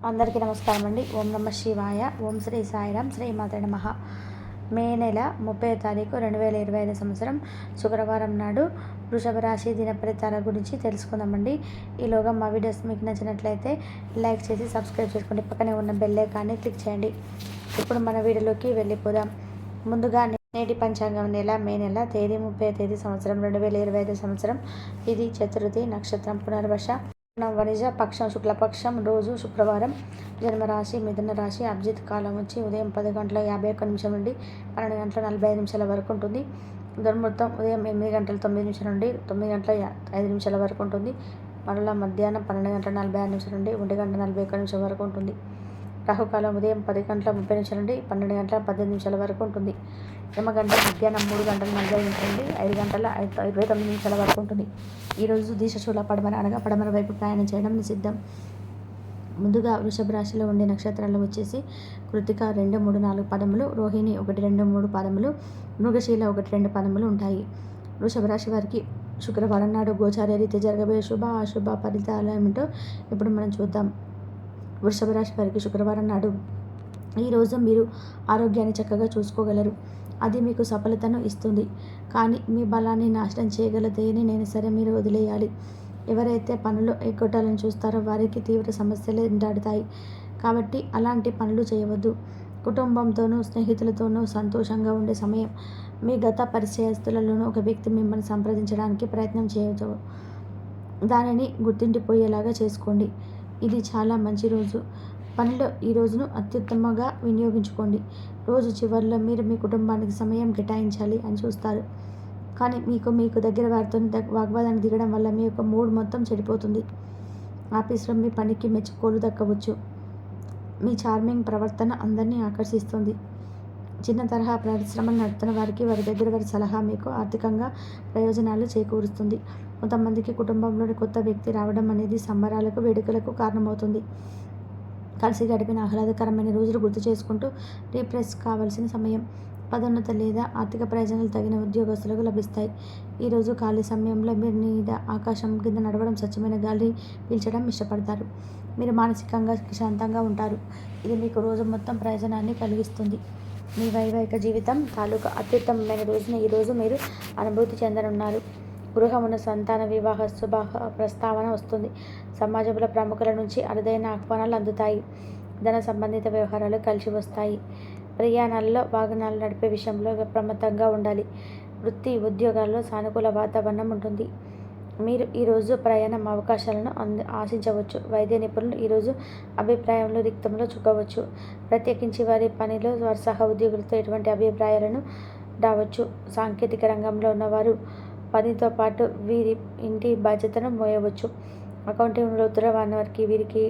అందరికీ నమస్కారం అండి. ఓం నమ శివాయ. ఓం శ్రీ సాయిరాం. శ్రీ మాత నమః. మే నెల 30వ తారీఖు 2025 సంవత్సరం శుక్రవారం నాడు వృషభ రాశి దిన ఫలితాల గురించి తెలుసుకుందామండి. ఈలోగా మా వీడియోస్ మీకు నచ్చినట్లయితే లైక్ చేసి సబ్స్క్రైబ్ చేసుకోండి. పక్కనే ఉన్న బెల్ ఐకాన్ని క్లిక్ చేయండి. ఇప్పుడు మన వీడియోలోకి వెళ్ళిపోదాం. ముందుగా నేటి పంచాంగం నెల మే నెల తేదీ 30వ తేదీ సంవత్సరం 2025 సంవత్సరం. ఇది చతుర్థి, నక్షత్రం పునర్వశ, వనిజ పక్షం, శుక్లపక్షం, రోజు శుక్రవారం. జన్మరాశి మిథున రాశి. అభిజిత్ కాలం వచ్చి ఉదయం 10 గంటల 51 నిమిషం నుండి 12 గంటల 45 నిమిషాల వరకు ఉంటుంది. దుర్ముహూర్తం ఉదయం 8 గంటల 9 నిమిషాల నుండి 9 గంటల 5 నిమిషాల వరకు ఉంటుంది. మరలా మధ్యాహ్నం 12 గంటల 46 నిమిషాల నుండి 1 గంట 41 నిమిషం వరకు ఉంటుంది. రాహుకాలం ఉదయం 10 గంటల 30 నిమిషాల నుండి 12 గంటల 18 నిమిషాల వరకు ఉంటుంది. యమగంట మధ్యాహ్నం 3 గంటల 45 నిమిషాల నుండి 5 గంటల 29 నిమిషాల వరకు ఉంటుంది. ఈరోజు దిశశూల పడమర అనగా పడమర వైపు ప్రయాణం చేయడం నిషిద్ధం. ముందుగా వృషభ రాశిలో ఉండే నక్షత్రాలు వచ్చేసి కృతిక 2, 3, 4 పదములు, రోహిణి 1, 2, 3 పదములు, మృగశీల 1, 2 పదములు ఉంటాయి. వృషభ రాశి వారికి శుక్రవారం నాడు గోచార రీతి జరగబోయే శుభ అశుభ ఫలితాలు ఏమిటో ఇప్పుడు మనం చూద్దాం. వృషభ రాశి వారికి శుక్రవారం నాడు ఈరోజు మీరు ఆరోగ్యాన్ని చక్కగా చూసుకోగలరు. అది మీకు సఫలతను ఇస్తుంది. కానీ మీ బలాన్ని నాశనం చేయగల దేనినైనా సరే మీరు వదిలేయాలి. ఎవరైతే పనులు ఎగ్గొట్టాలని చూస్తారో వారికి తీవ్ర సమస్యలు ఎంటాడుతాయి. కాబట్టి అలాంటి పనులు చేయవద్దు. కుటుంబంతోనూ స్నేహితులతోనూ సంతోషంగా ఉండే సమయం. మీ గత పరిచయస్తులలోనూ ఒక వ్యక్తి మిమ్మల్ని సంప్రదించడానికి ప్రయత్నం చేయవచ్చు. దానిని గుర్తుండిపోయేలాగా చేసుకోండి. ఇది చాలా మంచి రోజు. పనిలో ఈ రోజును అత్యుత్తమంగా వినియోగించుకోండి. రోజు చివరిలో మీరు మీ కుటుంబానికి సమయం కేటాయించాలి అని చూస్తారు. కానీ మీకు దగ్గర వారితో వాగ్వాదానికి దిగడం వల్ల మీ యొక్క మూడ్ మొత్తం చెడిపోతుంది. ఆఫీస్లో మీ పనికి మెచ్చుకోలు దక్కవచ్చు. మీ చార్మింగ్ ప్రవర్తన అందరినీ ఆకర్షిస్తుంది. చిన్న తరహా పరిశ్రమలు నడుపుతున్న వారికి వారి దగ్గర వారి సలహా మీకు ఆర్థికంగా ప్రయోజనాలు చేకూరుస్తుంది. కొంతమందికి కుటుంబంలోని కొత్త వ్యక్తి రావడం అనేది సంబరాలకు, వేడుకలకు కారణమవుతుంది. కలిసి గడిపిన ఆహ్లాదకరమైన రోజులు గుర్తు చేసుకుంటూ రీఫ్రెష్ కావాల్సిన సమయం. పదోన్నత లేదా ఆర్థిక ప్రయోజనాలు తగిన ఉద్యోగస్తులకు లభిస్తాయి. ఈరోజు ఖాళీ సమయంలో మీరు మీద ఆకాశం కింద నడవడం, స్వచ్ఛమైన గాలి పీల్చడం ఇష్టపడతారు. మీరు మానసికంగా శాంతంగా ఉంటారు. ఇది మీకు రోజు మొత్తం ప్రయోజనాన్ని కలిగిస్తుంది. మీ వైవాహిక జీవితం తాలూకా అత్యుత్తమమైన రోజున ఈరోజు మీరు అనుభూతి చెందనున్నారు. గృహమున సంతాన వివాహ శుభ ప్రస్తావన వస్తుంది. సమాజంలో ప్రముఖుల నుంచి అరుదైన ఆహ్వానాలు అందుతాయి. ధన సంబంధిత వ్యవహారాలు కలిసి వస్తాయి. ప్రయాణాల్లో వాహనాలు నడిపే విషయంలో ప్రమత్తంగా ఉండాలి. వృత్తి ఉద్యోగాల్లో సానుకూల వాతావరణం ఉంటుంది. మీరు ఈరోజు ప్రయాణం అవకాశాలను ఆశించవచ్చు. వైద్య నిపుణులు ఈరోజు అభిప్రాయంలో రిక్తంలో చుక్కవచ్చు. ప్రత్యేకించి వారి పనిలో వారి సహ ఉద్యోగులతో ఎటువంటి అభిప్రాయాలను రావచ్చు. సాంకేతిక రంగంలో ఉన్నవారు పనితో పాటు వీరి ఇంటి బాధ్యతను మోయవచ్చు. అకౌంటింగ్ వృత్తిలో వారికి వీరికి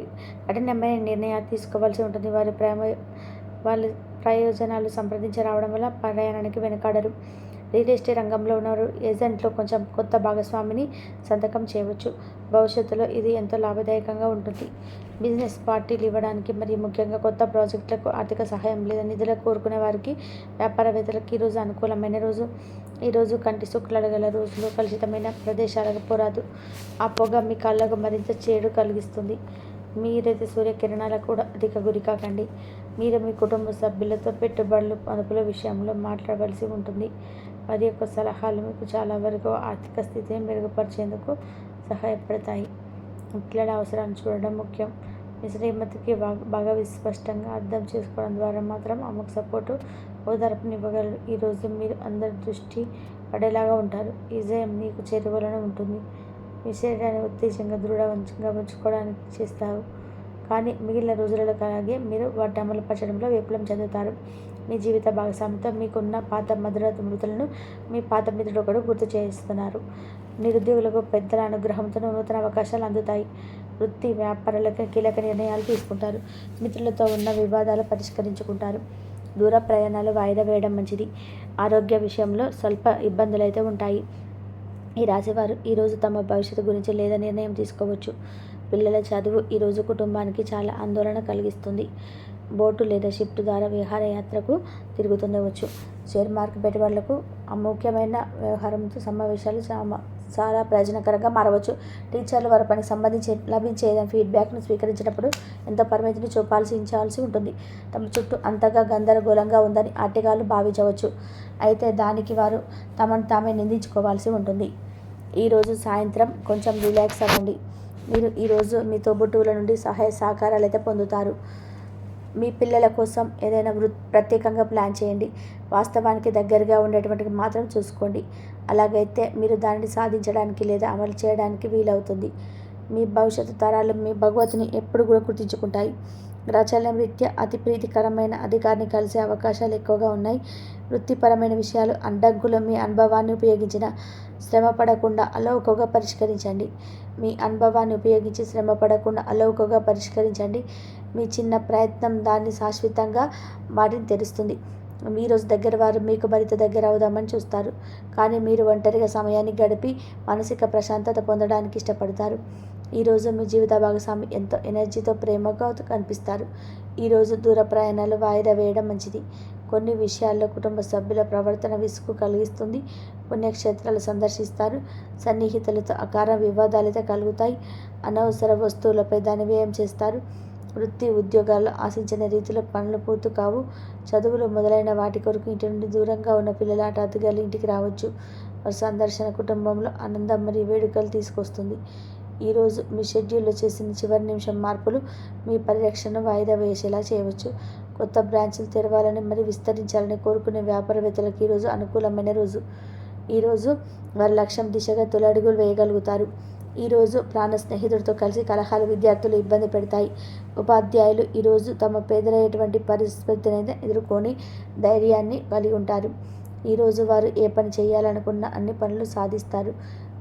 కఠినమైన నిర్ణయాలు తీసుకోవాల్సి ఉంటుంది. వాళ్ళ ప్రయోజనాలు సంప్రదించి రావడం వల్ల ప్రయాణానికి వెనుకాడరు. రియల్ ఎస్టేట్ రంగంలో ఉన్నవారు ఏజెంట్లో కొంచెం కొత్త భాగస్వామిని సంతకం చేయవచ్చు. భవిష్యత్తులో ఇది ఎంతో లాభదాయకంగా ఉంటుంది. బిజినెస్ పార్టీలు ఇవ్వడానికి మరియు ముఖ్యంగా కొత్త ప్రాజెక్టులకు ఆర్థిక సహాయం లేదా నిధులు కోరుకునే వారికి, వ్యాపారవేత్తలకు ఈరోజు అనుకూలమైన రోజు. ఈరోజు కంటి శుక్లాలు గల రోజులు. కలుషితమైన ప్రదేశాలకు పోరాదు. ఆ పొగ మీ కళ్ళకు మరింత చేడు కలిగిస్తుంది. మీరైతే సూర్యకిరణాలకు కూడా అధిక గురి కాకండి. మీరు మీ కుటుంబ సభ్యులతో పెట్టుబడులు అదుపుల విషయంలో మాట్లాడవలసి ఉంటుంది. వారి యొక్క సలహాలు మీకు చాలా వరకు ఆర్థిక స్థితిని మెరుగుపరిచేందుకు సహాయపడతాయి. పిల్లల అవసరాన్ని చూడడం ముఖ్యం. మీ శ్రీమతికి బాగా స్పష్టంగా అర్థం చేసుకోవడం ద్వారా మాత్రం ఆమెకు సపోర్టు ఓదార్పునివ్వగలరు. ఈరోజు మీరు అందరి దృష్టి పడేలాగా ఉంటారు. ఈ విజయం నీకు చేరువలోనే ఉంటుంది. మీ శరీరాన్ని ఉత్తేజంగా దృఢంగా ఉంచుకోవడానికి చేస్తారు. కానీ మిగిలిన రోజులలో అలాగే మీరు వాటి అమలు పరచడంలో విఫలం చెందుతారు. మీ జీవిత భాగస్వామితో మీకున్న పాత మధుర స్మృతులను మీ పాత మిత్రుడు ఒకడు గుర్తు చేస్తున్నారు. నిరుద్యోగులకు పెద్దల అనుగ్రహంతో నూతన అవకాశాలు అందుతాయి. వృత్తి వ్యాపారాలకు కీలక నిర్ణయాలు తీసుకుంటారు. మిత్రులతో ఉన్న వివాదాలు పరిష్కరించుకుంటారు. దూర ప్రయాణాలు వాయిదా వేయడం మంచిది. ఆరోగ్య విషయంలో స్వల్ప ఇబ్బందులు అయితే ఉంటాయి. ఈ రాశివారు ఈరోజు తమ భవిష్యత్తు గురించి లేదా నిర్ణయం తీసుకోవచ్చు. పిల్లల చదువు ఈరోజు కుటుంబానికి చాలా ఆందోళన కలిగిస్తుంది. బోటు లేదా షిప్ ద్వారా విహారయాత్రకు తిరుగుతుండవచ్చు. షేర్ మార్కెట్ పెట్టుబడులకు ముఖ్యమైన వ్యవహారంతో సమావేశాలు చాలా ప్రయోజనకరంగా మారవచ్చు. టీచర్లు వారి పనికి సంబంధించి లభించే ఏదైనా ఫీడ్బ్యాక్ను స్వీకరించినప్పుడు ఎంతో పరిమితిని చూపాల్సి ఉంటుంది. తమ చుట్టూ అంతగా గందరగోళంగా ఉందని ఆటగాళ్ళు భావించవచ్చు. అయితే దానికి వారు తమను తామే నిందించుకోవాల్సి ఉంటుంది. ఈరోజు సాయంత్రం కొంచెం రిలాక్స్ అవ్వండి. మీరు ఈరోజు మీ తోబుట్టువుల నుండి సహాయ సహకారాలు అయితే పొందుతారు. మీ పిల్లల కోసం ఏదైనా ప్రత్యేకంగా ప్లాన్ చేయండి. వాస్తవానికి దగ్గరగా ఉండేటువంటివి మాత్రం చూసుకోండి. అలాగైతే మీరు దానిని సాధించడానికి లేదా అమలు చేయడానికి వీలవుతుంది. మీ భవిష్యత్తు తరాలు మీ భగవతిని ఎప్పుడు కూడా గుర్తించుకుంటాయి. గ్రహచాలం రీత్యా అతి ప్రీతికరమైన అధికారిని కలిసే అవకాశాలు ఎక్కువగా ఉన్నాయి. వృత్తిపరమైన విషయాలు అడ్డంకులు మీ అనుభవాన్ని ఉపయోగించిన శ్రమ పడకుండా అలౌకగా పరిష్కరించండి. మీ అనుభవాన్ని ఉపయోగించి శ్రమ పడకుండా అలౌకగా పరిష్కరించండి. మీ చిన్న ప్రయత్నం దాన్ని శాశ్వతంగా వాటిని తెరుస్తుంది. ఈరోజు దగ్గర వారు మీకు మరింత దగ్గర అవుదామని చూస్తారు. కానీ మీరు ఒంటరిగా సమయాన్ని గడిపి మానసిక ప్రశాంతత పొందడానికి ఇష్టపడతారు. ఈరోజు మీ జీవిత భాగస్వామి ఎంతో ఎనర్జీతో ప్రేమగా కనిపిస్తారు. ఈరోజు దూర ప్రయాణాలు వాయిదా వేయడం మంచిది. కొన్ని విషయాల్లో కుటుంబ సభ్యుల ప్రవర్తన విసుగు కలిగిస్తుంది. పుణ్యక్షేత్రాలు సందర్శిస్తారు. సన్నిహితులతో అకార వివాదాలైతే కలుగుతాయి. అనవసర వస్తువులపై ధన వ్యయం చేస్తారు. వృత్తి ఉద్యోగాల్లో ఆశించిన రీతిలో పనులు పూర్తి కావు. చదువులు మొదలైన వాటి కొరకు ఇంటి నుండి దూరంగా ఉన్న పిల్లలు హఠాత్తుగా ఇంటికి రావచ్చు. వారి సందర్శన కుటుంబంలో ఆనందం మరియు వేడుకలు తీసుకొస్తుంది. ఈరోజు మీ షెడ్యూల్లో చేసిన చివరి నిమిషం మార్పులు మీ పరిరక్షణను వాయిదా వేసేలా చేయవచ్చు. కొత్త బ్రాంచ్లు తెరవాలని మరియు విస్తరించాలని కోరుకునే వ్యాపారవేత్తలకు ఈరోజు అనుకూలమైన రోజు. ఈరోజు వారి లక్ష్యం దిశగా తొలి అడుగులు వేయగలుగుతారు. ఈరోజు ప్రాణ స్నేహితుడితో కలిసి కలహాలు విద్యార్థులు ఇబ్బంది పెడతాయి. ఉపాధ్యాయులు ఈరోజు తమ పేదలైనటువంటి పరిస్థితిని ఎదుర్కొని ధైర్యాన్ని కలిగి ఉంటారు. ఈరోజు వారు ఏ పని చేయాలనుకున్న అన్ని పనులు సాధిస్తారు.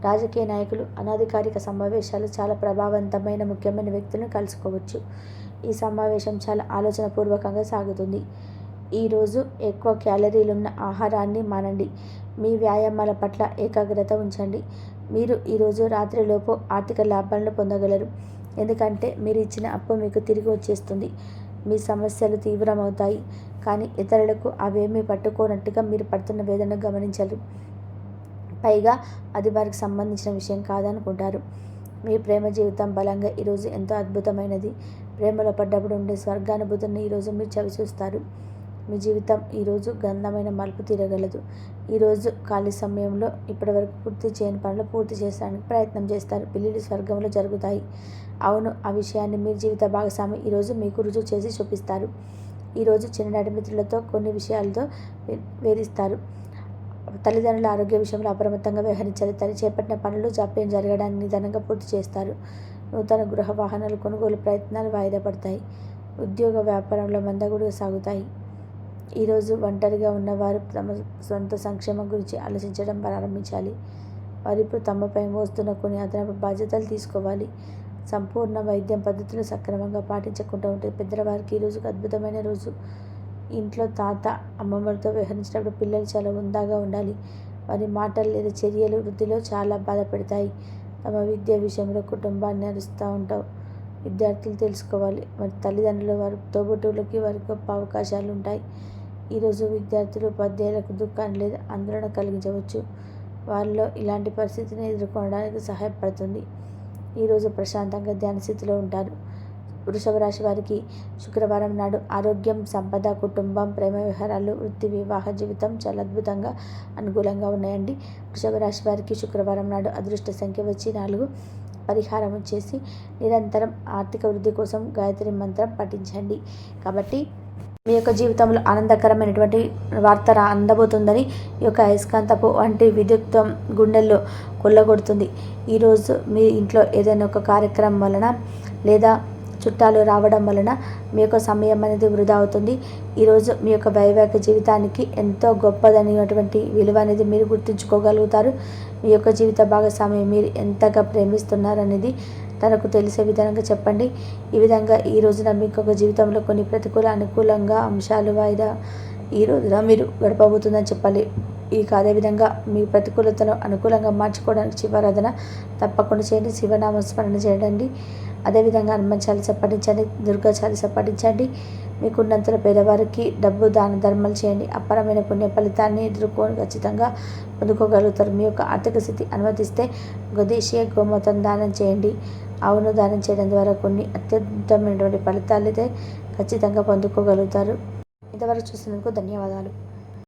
రాజకీయ నాయకులు అనధికారిక సమావేశాలు చాలా ప్రభావవంతమైన ముఖ్యమైన వ్యక్తులను కలుసుకోవచ్చు. ఈ సమావేశం చాలా ఆలోచనపూర్వకంగా సాగుతుంది. ఈరోజు ఎక్కువ క్యాలరీలున్న ఆహారాన్ని మానండి. మీ వ్యాయామాల పట్ల ఏకాగ్రత ఉంచండి. మీరు ఈరోజు రాత్రిలోపు ఆర్థిక లాభాలను పొందగలరు. ఎందుకంటే మీరు ఇచ్చిన అప్పు మీకు తిరిగి వచ్చేస్తుంది. మీ సమస్యలు తీవ్రమవుతాయి. కానీ ఇతరులకు అవేమీ పట్టుకోనట్టుగా మీరు పడుతున్న వేదన గమనించరు. పైగా అది వారికి సంబంధించిన విషయం కాదనుకుంటారు. మీ ప్రేమ జీవితం బలంగా ఈరోజు ఎంతో అద్భుతమైనది. ప్రేమలో పడ్డప్పుడు ఉండే స్వర్గానుభూతిని ఈరోజు మీరు చవి చూస్తారు. మీ జీవితం ఈరోజు గంధమైన మలుపు తీరగలదు. ఈరోజు ఖాళీ సమయంలో ఇప్పటివరకు పూర్తి చేయని పనులు పూర్తి చేయడానికి ప్రయత్నం చేస్తారు. పెళ్ళిళ్ళు స్వర్గంలో జరుగుతాయి. అవును, ఆ విషయాన్ని మీ జీవిత భాగస్వామి ఈరోజు మీకు రుజువు చేసి చూపిస్తారు. ఈరోజు చిన్ననాటి మిత్రులతో కొన్ని విషయాలతో వేధిస్తారు. తల్లిదండ్రుల ఆరోగ్య విషయంలో అప్రమత్తంగా వ్యవహరించాలి. తల్లి చేపట్టిన పనులు జాప్యం జరగడానికి నిదానంగా పూర్తి చేస్తారు. నూతన గృహ వాహనాలు కొనుగోలు ప్రయత్నాలు వాయిదా పడతాయి. ఉద్యోగ వ్యాపారంలో మందగుడిగా సాగుతాయి. ఈరోజు ఒంటరిగా ఉన్నవారు తమ సొంత సంక్షేమం గురించి ఆలోచించడం ప్రారంభించాలి. వారు ఇప్పుడు తమపై మోస్తున్న కొన్ని అదనపు బాధ్యతలు తీసుకోవాలి. సంపూర్ణ వైద్యం పద్ధతులు సక్రమంగా పాటించకుండా ఉంటే పెద్దవారికి ఈరోజు అద్భుతమైన రోజు. ఇంట్లో తాత అమ్మమ్మలతో వ్యవహరించినప్పుడు పిల్లలు చాలా హుందాగా ఉండాలి. వారి మాటలు లేదా చర్యలు వృద్ధిలో చాలా బాధపెడతాయి. తమ విద్య విషయంలో కుటుంబాన్ని అరుస్తూ ఉంటావు. విద్యార్థులు తెలుసుకోవాలి. మరి తల్లిదండ్రులు వారి తోబుట్టువులకి వారికి గొప్ప అవకాశాలు ఉంటాయి. ఈరోజు విద్యార్థులు ఉపాధ్యాయులకు దుఃఖాన్ని లేదా ఆందోళన కలిగించవచ్చు. వారిలో ఇలాంటి పరిస్థితిని ఎదుర్కొనడానికి సహాయపడుతుంది. ఈరోజు ప్రశాంతంగా ధ్యాన స్థితిలో ఉంటారు. వృషభ రాశి వారికి శుక్రవారం నాడు ఆరోగ్యం, సంపద, కుటుంబం, ప్రేమ వ్యవహారాలు, వృత్తి, వివాహ జీవితం చాలా అద్భుతంగా అనుకూలంగా ఉన్నాయండి. వృషభ రాశి వారికి శుక్రవారం నాడు అదృష్ట సంఖ్య వచ్చి 4. పరిహారం వచ్చేసి నిరంతరం ఆర్థిక వృద్ధి కోసం గాయత్రి మంత్రం పఠించండి. కాబట్టి మీ యొక్క జీవితంలో ఆనందకరమైనటువంటి వార్త అందబోతుందని ఈ యొక్క అయస్కాంతపు వంటి విద్యుత్వం గుండెల్లో కొల్లగొడుతుంది. ఈరోజు మీ ఇంట్లో ఏదైనా ఒక కార్యక్రమం వలన లేదా చుట్టాలు రావడం వలన మీ యొక్క సమయం అనేది వృధా అవుతుంది. ఈరోజు మీ యొక్క వైవాహిక జీవితానికి ఎంతో గొప్పదనేటువంటి విలువ అనేది మీరు గుర్తుంచుకోగలుగుతారు. మీ యొక్క జీవిత భాగస్వామి మీరు ఎంతగా ప్రేమిస్తున్నారనేది తనకు తెలిసే విధంగా చెప్పండి. ఈ విధంగా ఈ రోజున మీకు ఒక జీవితంలో కొన్ని ప్రతికూల అనుకూలంగా అంశాలు వాయిదా ఈ రోజున మీరు గడపబోతుందని చెప్పాలి. అదేవిధంగా మీ ప్రతికూలతను అనుకూలంగా మార్చుకోవడానికి శివారాధన తప్పకుండా చేయండి. శివనామ స్మరణ చేయండి. అదేవిధంగా హనుమాన్ చాలీసా పఠించండి. దుర్గా చాలీసా పఠించండి. మీకున్నంతలో పేదవారికి డబ్బు దాన ధర్మాలు చేయండి. అపారమైన పుణ్య ఫలితాన్ని ఖచ్చితంగా పొందుకోగలుగుతారు. మీ యొక్క ఆర్థిక స్థితి అనుమతిస్తే దేశీయ గోమూత్రం దానం చేయండి. ఆవును దానం చేయడం ద్వారా కొన్ని అత్యద్భుతమైనటువంటి ఫలితాలు అయితే ఖచ్చితంగా పొందుకోగలుగుతారు. ఇంతవరకు చూసినందుకు ధన్యవాదాలు.